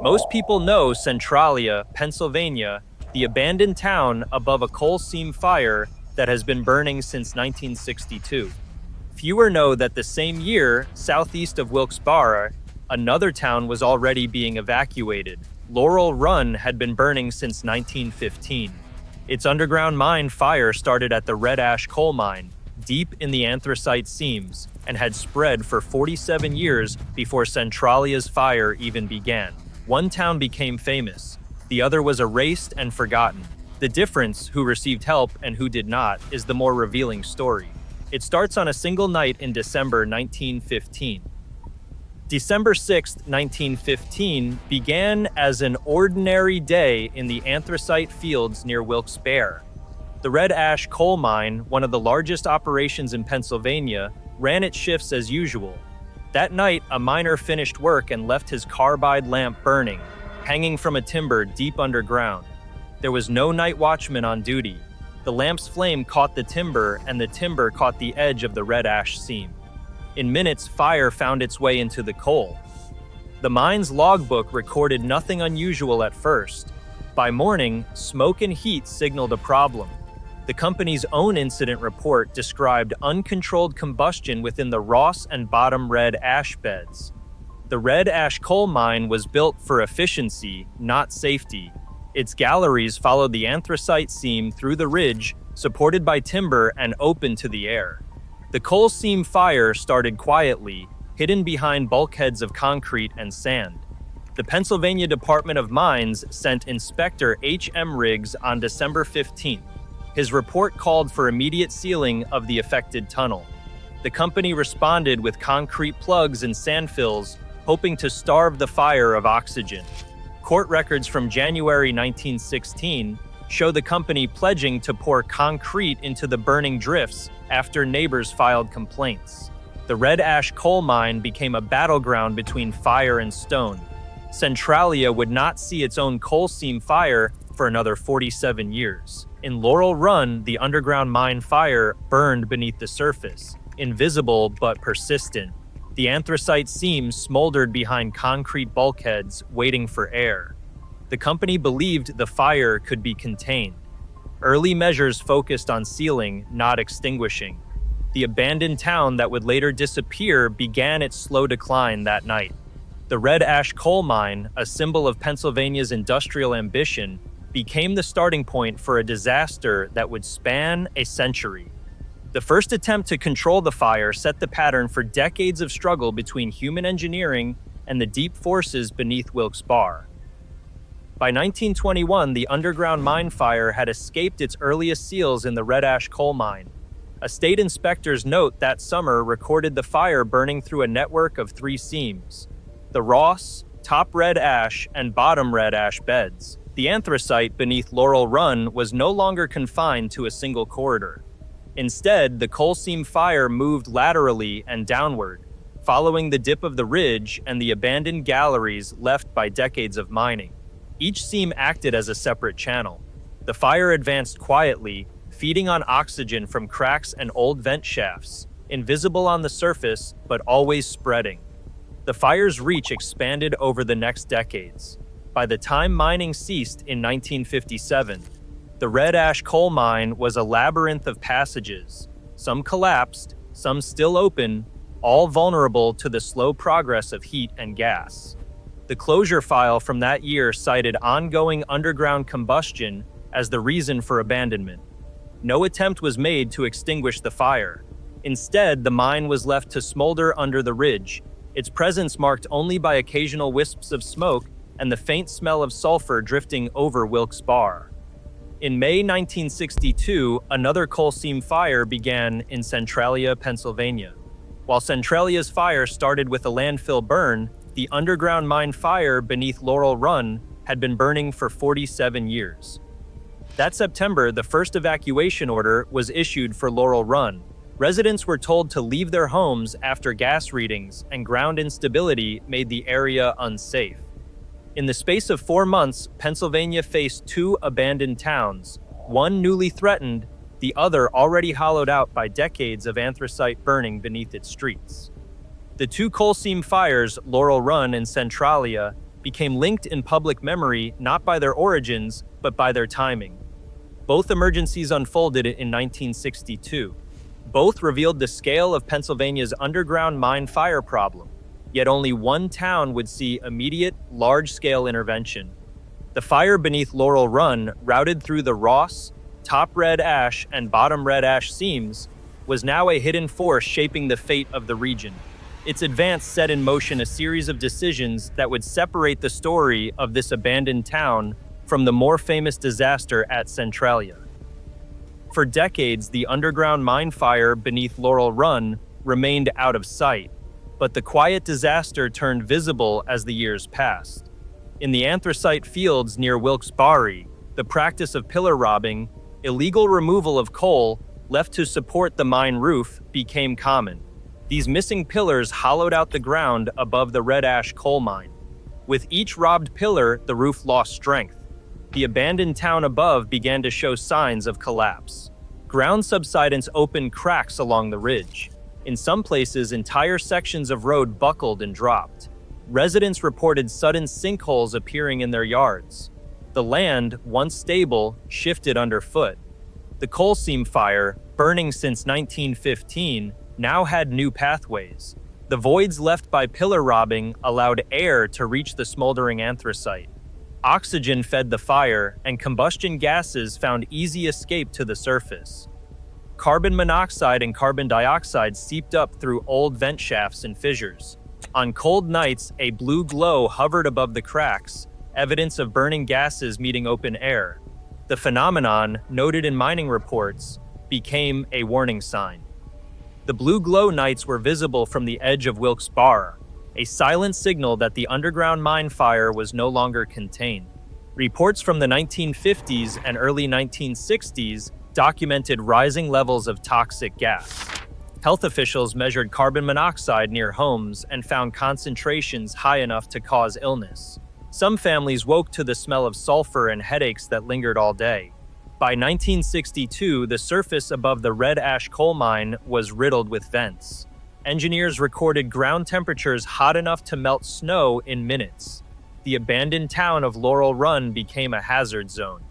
Most people know Centralia, Pennsylvania, the abandoned town above a coal seam fire that has been burning since 1962. Fewer know that the same year, southeast of Wilkes-Barre, another town was already being evacuated. Laurel Run had been burning since 1915. Its underground mine fire started at the red ash coal mine, deep in the anthracite seams, and had spread for 47 years before Centralia's fire even began. One town became famous, the other was erased and forgotten. The difference, who received help and who did not, is the more revealing story. It starts on a single night in December 1915. December 6, 1915, began as an ordinary day in the anthracite fields near Wilkes-Barre. The red ash coal mine, one of the largest operations in Pennsylvania, ran its shifts as usual. That night, a miner finished work and left his carbide lamp burning, hanging from a timber deep underground. There was no night watchman on duty. The lamp's flame caught the timber, and the timber caught the edge of the red ash seam. In minutes, fire found its way into the coal. The mine's logbook recorded nothing unusual at first. By morning, smoke and heat signaled a problem. The company's own incident report described uncontrolled combustion within the Ross and bottom red ash beds. The red ash coal mine was built for efficiency, not safety. Its galleries followed the anthracite seam through the ridge, supported by timber and open to the air. The coal seam fire started quietly, hidden behind bulkheads of concrete and sand. The Pennsylvania Department of Mines sent Inspector H.M. Riggs on December 15th. His report called for immediate sealing of the affected tunnel. The company responded with concrete plugs and sand fills, hoping to starve the fire of oxygen. Court records from January 1916 show the company pledging to pour concrete into the burning drifts after neighbors filed complaints. The red ash coal mine became a battleground between fire and stone. Centralia would not see its own coal seam fire for another 47 years. In Laurel Run, the underground mine fire burned beneath the surface, invisible but persistent. The anthracite seams smoldered behind concrete bulkheads, waiting for air. The company believed the fire could be contained. Early measures focused on sealing, not extinguishing. The abandoned town that would later disappear began its slow decline that night. The red ash coal mine, a symbol of Pennsylvania's industrial ambition, became the starting point for a disaster that would span a century. The first attempt to control the fire set the pattern for decades of struggle between human engineering and the deep forces beneath Wilkes-Barre. By 1921, the underground mine fire had escaped its earliest seals in the red ash coal mine. A state inspector's note that summer recorded the fire burning through a network of 3 seams: the Ross, top red ash, and bottom red ash beds. The anthracite beneath Laurel Run was no longer confined to a single corridor. Instead, the coal seam fire moved laterally and downward, following the dip of the ridge and the abandoned galleries left by decades of mining. Each seam acted as a separate channel. The fire advanced quietly, feeding on oxygen from cracks and old vent shafts, invisible on the surface but always spreading. The fire's reach expanded over the next decades. By the time mining ceased in 1957, the red ash coal mine was a labyrinth of passages, some collapsed, some still open, all vulnerable to the slow progress of heat and gas. The closure file from that year cited ongoing underground combustion as the reason for abandonment. No attempt was made to extinguish the fire. Instead, the mine was left to smolder under the ridge, its presence marked only by occasional wisps of smoke and the faint smell of sulfur drifting over Wilkes-Barre. In May 1962, another coal seam fire began in Centralia, Pennsylvania. While Centralia's fire started with a landfill burn, the underground mine fire beneath Laurel Run had been burning for 47 years. That September, the first evacuation order was issued for Laurel Run. Residents were told to leave their homes after gas readings and ground instability made the area unsafe. In the space of 4 months, Pennsylvania faced 2 abandoned towns, one newly threatened, the other already hollowed out by decades of anthracite burning beneath its streets. The 2 coal seam fires, Laurel Run and Centralia, became linked in public memory not by their origins, but by their timing. Both emergencies unfolded in 1962. Both revealed the scale of Pennsylvania's underground mine fire problem, yet only one town would see immediate, large-scale intervention. The fire beneath Laurel Run, routed through the Ross, top red ash, and bottom red ash seams, was now a hidden force shaping the fate of the region. Its advance set in motion a series of decisions that would separate the story of this abandoned town from the more famous disaster at Centralia. For decades, the underground mine fire beneath Laurel Run remained out of sight, but the quiet disaster turned visible as the years passed. In the anthracite fields near Wilkes-Barre, the practice of pillar robbing, illegal removal of coal left to support the mine roof, became common. These missing pillars hollowed out the ground above the red ash coal mine. With each robbed pillar, the roof lost strength. The abandoned town above began to show signs of collapse. Ground subsidence opened cracks along the ridge. In some places, entire sections of road buckled and dropped. Residents reported sudden sinkholes appearing in their yards. The land, once stable, shifted underfoot. The coal seam fire, burning since 1915, now had new pathways. The voids left by pillar robbing allowed air to reach the smoldering anthracite. Oxygen fed the fire, and combustion gases found easy escape to the surface. Carbon monoxide and carbon dioxide seeped up through old vent shafts and fissures. On cold nights, a blue glow hovered above the cracks, evidence of burning gases meeting open air. The phenomenon, noted in mining reports, became a warning sign. The blue glow nights were visible from the edge of Wilkes-Barre, a silent signal that the underground mine fire was no longer contained. Reports from the 1950s and early 1960s documented rising levels of toxic gas. Health officials measured carbon monoxide near homes and found concentrations high enough to cause illness. Some families woke to the smell of sulfur and headaches that lingered all day. By 1962, the surface above the red ash coal mine was riddled with vents. Engineers recorded ground temperatures hot enough to melt snow in minutes. The abandoned town of Laurel Run became a hazard zone.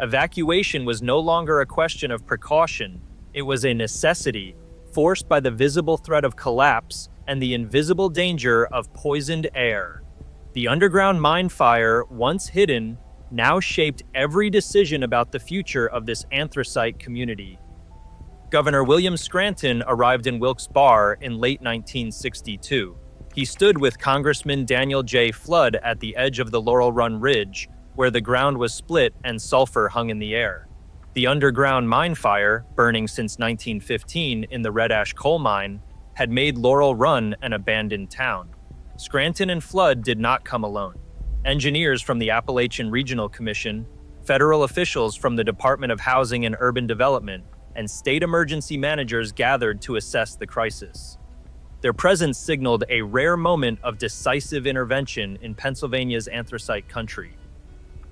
Evacuation was no longer a question of precaution, it was a necessity, forced by the visible threat of collapse and the invisible danger of poisoned air. The underground mine fire, once hidden, now shaped every decision about the future of this anthracite community. Governor William Scranton arrived in Wilkes-Barre in late 1962. He stood with Congressman Daniel J. Flood at the edge of the Laurel Run Ridge, where the ground was split and sulfur hung in the air. The underground mine fire, burning since 1915 in the red ash coal mine, had made Laurel Run an abandoned town. Scranton and Flood did not come alone. Engineers from the Appalachian Regional Commission, federal officials from the Department of Housing and Urban Development, and state emergency managers gathered to assess the crisis. Their presence signaled a rare moment of decisive intervention in Pennsylvania's anthracite country.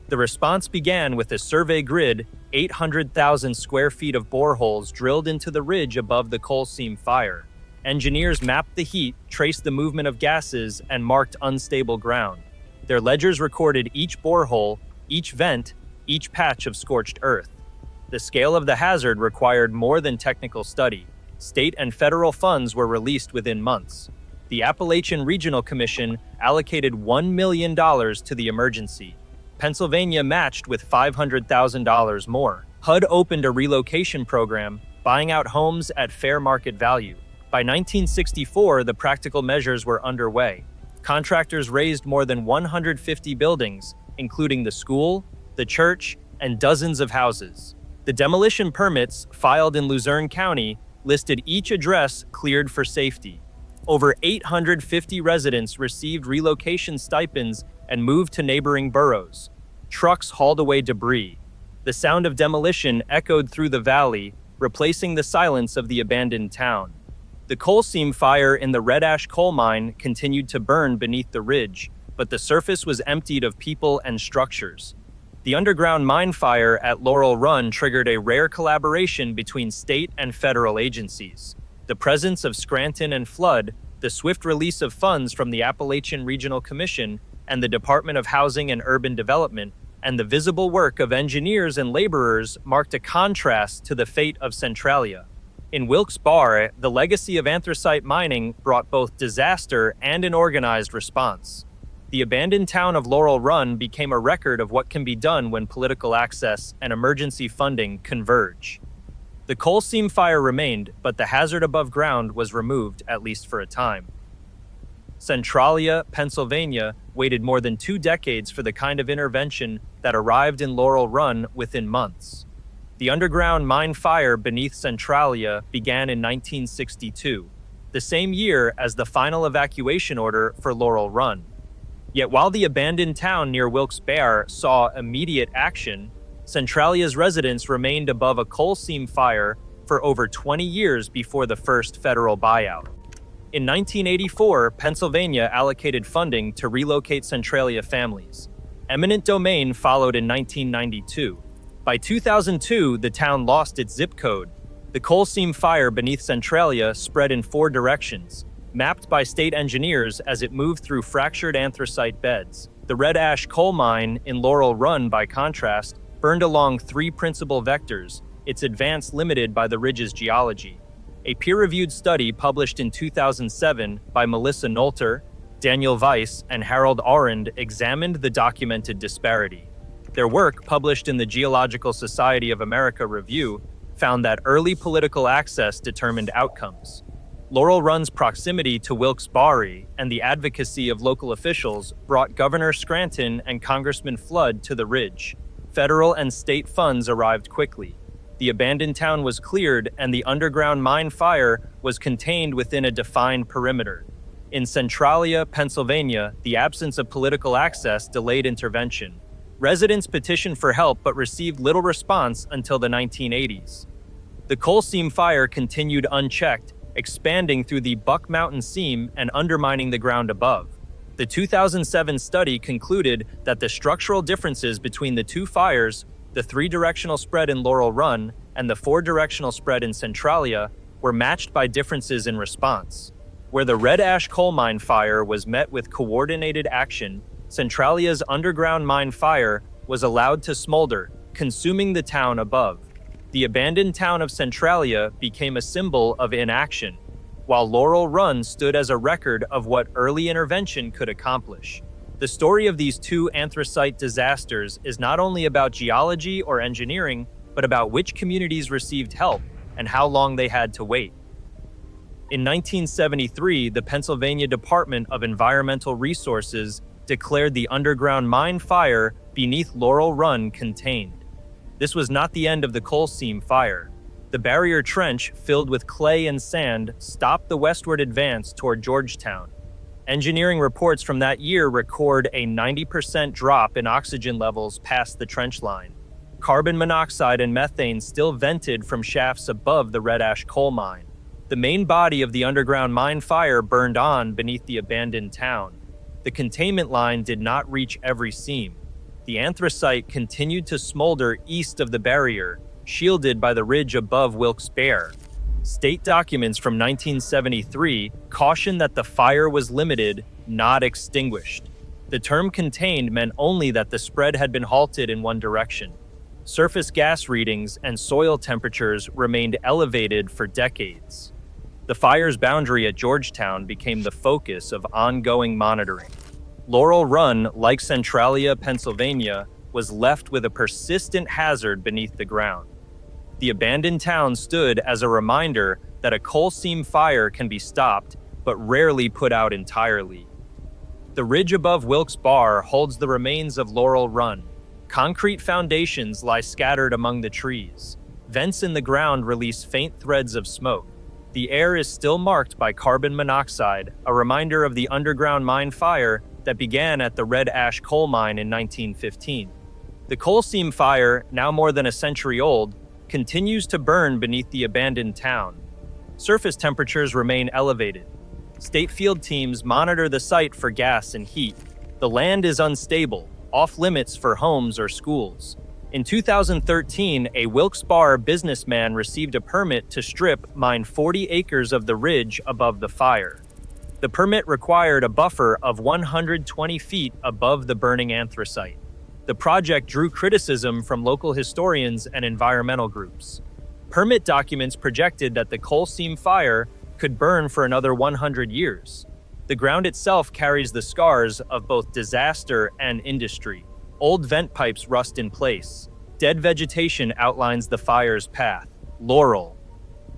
The response began with a survey grid, 800,000 square feet of boreholes drilled into the ridge above the coal seam fire. Engineers mapped the heat, traced the movement of gases, and marked unstable ground. Their ledgers recorded each borehole, each vent, each patch of scorched earth. The scale of the hazard required more than technical study. State and federal funds were released within months. The Appalachian Regional Commission allocated $1 million to the emergency. Pennsylvania matched with $500,000 more. HUD opened a relocation program, buying out homes at fair market value. By 1964, the practical measures were underway. Contractors raised more than 150 buildings, including the school, the church, and dozens of houses. The demolition permits, filed in Luzerne County, listed each address cleared for safety. Over 850 residents received relocation stipends and moved to neighboring boroughs. Trucks hauled away debris. The sound of demolition echoed through the valley, replacing the silence of the abandoned town. The coal seam fire in the red ash coal mine continued to burn beneath the ridge, but the surface was emptied of people and structures. The underground mine fire at Laurel Run triggered a rare collaboration between state and federal agencies. The presence of Scranton and Flood, the swift release of funds from the Appalachian Regional Commission, and the Department of Housing and Urban Development, and the visible work of engineers and laborers marked a contrast to the fate of Centralia. In Wilkes-Barre, the legacy of anthracite mining brought both disaster and an organized response. The abandoned town of Laurel Run became a record of what can be done when political access and emergency funding converge. The coal seam fire remained, but the hazard above ground was removed, at least for a time. Centralia, Pennsylvania, waited more than 2 decades for the kind of intervention that arrived in Laurel Run within months. The underground mine fire beneath Centralia began in 1962, the same year as the final evacuation order for Laurel Run. Yet while the abandoned town near Wilkes-Barre saw immediate action, Centralia's residents remained above a coal seam fire for over 20 years before the first federal buyout. In 1984, Pennsylvania allocated funding to relocate Centralia families. Eminent domain followed in 1992. By 2002, the town lost its zip code. The coal seam fire beneath Centralia spread in 4 directions, mapped by state engineers as it moved through fractured anthracite beds. The red ash coal mine in Laurel Run, by contrast, burned along 3 principal vectors, its advance limited by the ridge's geology. A peer-reviewed study published in 2007 by Melissa Noelter, Daniel Weiss, and Harold Arend examined the documented disparity. Their work, published in the Geological Society of America Review, found that early political access determined outcomes. Laurel Run's proximity to Wilkes-Barre and the advocacy of local officials brought Governor Scranton and Congressman Flood to the ridge. Federal and state funds arrived quickly. The abandoned town was cleared and the underground mine fire was contained within a defined perimeter. In Centralia, Pennsylvania, the absence of political access delayed intervention. Residents petitioned for help but received little response until the 1980s. The coal seam fire continued unchecked, expanding through the Buck Mountain seam and undermining the ground above. The 2007 study concluded that the structural differences between the 2 fires, the 3-directional spread in Laurel Run and the 4-directional spread in Centralia, were matched by differences in response. Where the red ash coal mine fire was met with coordinated action, Centralia's underground mine fire was allowed to smolder, consuming the town above. The abandoned town of Centralia became a symbol of inaction, while Laurel Run stood as a record of what early intervention could accomplish. The story of these 2 anthracite disasters is not only about geology or engineering, but about which communities received help and how long they had to wait. In 1973, the Pennsylvania Department of Environmental Resources declared the underground mine fire beneath Laurel Run contained. This was not the end of the coal seam fire. The barrier trench, filled with clay and sand, stopped the westward advance toward Georgetown. Engineering reports from that year record a 90% drop in oxygen levels past the trench line. Carbon monoxide and methane still vented from shafts above the red ash coal mine. The main body of the underground mine fire burned on beneath the abandoned town. The containment line did not reach every seam. The anthracite continued to smolder east of the barrier, shielded by the ridge above Wilkes-Barre. State documents from 1973 cautioned that the fire was limited, not extinguished. The term contained meant only that the spread had been halted in one direction. Surface gas readings and soil temperatures remained elevated for decades. The fire's boundary at Georgetown became the focus of ongoing monitoring. Laurel Run, like Centralia, Pennsylvania, was left with a persistent hazard beneath the ground. The abandoned town stood as a reminder that a coal seam fire can be stopped, but rarely put out entirely. The ridge above Wilkes-Barre holds the remains of Laurel Run. Concrete foundations lie scattered among the trees. Vents in the ground release faint threads of smoke. The air is still marked by carbon monoxide, a reminder of the underground mine fire that began at the red ash coal mine in 1915. The coal seam fire, now more than a century old, continues to burn beneath the abandoned town. Surface temperatures remain elevated. State field teams monitor the site for gas and heat. The land is unstable, off limits for homes or schools. In 2013, a Wilkes-Barre businessman received a permit to strip mine 40 acres of the ridge above the fire. The permit required a buffer of 120 feet above the burning anthracite. The project drew criticism from local historians and environmental groups. Permit documents projected that the coal seam fire could burn for another 100 years. The ground itself carries the scars of both disaster and industry. Old vent pipes rust in place. Dead vegetation outlines the fire's path. Laurel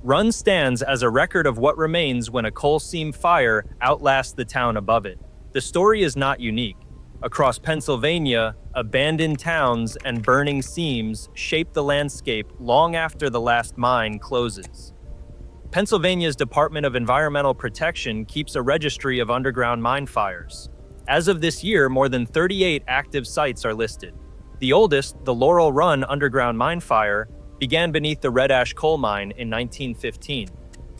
Run stands as a record of what remains when a coal seam fire outlasts the town above it. The story is not unique. Across Pennsylvania, abandoned towns and burning seams shape the landscape long after the last mine closes. Pennsylvania's Department of Environmental Protection keeps a registry of underground mine fires. As of this year, more than 38 active sites are listed. The oldest, the Laurel Run underground mine fire, began beneath the red ash coal mine in 1915.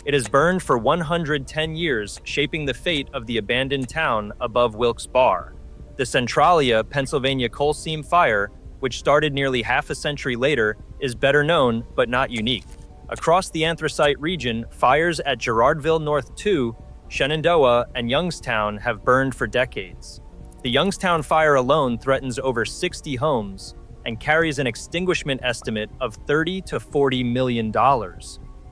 It has burned for 110 years, shaping the fate of the abandoned town above Wilkes-Barre. The Centralia Pennsylvania coal seam fire, which started nearly half a century later, is better known but not unique. Across the anthracite region, fires at Girardville North 2, Shenandoah, and Youngstown have burned for decades. The Youngstown fire alone threatens over 60 homes and carries an extinguishment estimate of $30 to $40 million.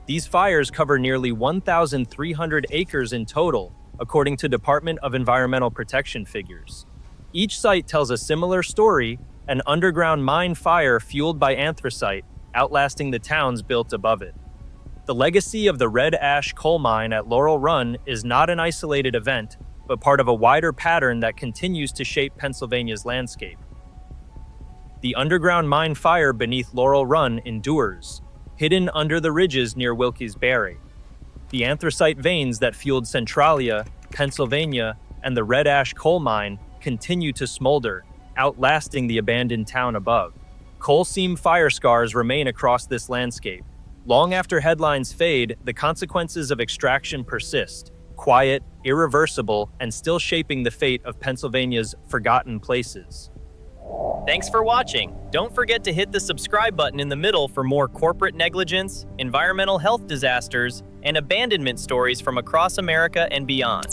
These fires cover nearly 1,300 acres in total, according to Department of Environmental Protection figures. Each site tells a similar story, an underground mine fire fueled by anthracite, outlasting the towns built above it. The legacy of the red ash coal mine at Laurel Run is not an isolated event, but part of a wider pattern that continues to shape Pennsylvania's landscape. The underground mine fire beneath Laurel Run endures, hidden under the ridges near Wilkes-Barre. The anthracite veins that fueled Centralia, Pennsylvania, and the red ash coal mine continue to smolder, outlasting the abandoned town above. Coal seam fire scars remain across this landscape. Long after headlines fade, the consequences of extraction persist, quiet, irreversible, and still shaping the fate of Pennsylvania's forgotten places. Thanks for watching. Don't forget to hit the subscribe button in the middle for more corporate negligence, environmental health disasters, and abandonment stories from across America and beyond.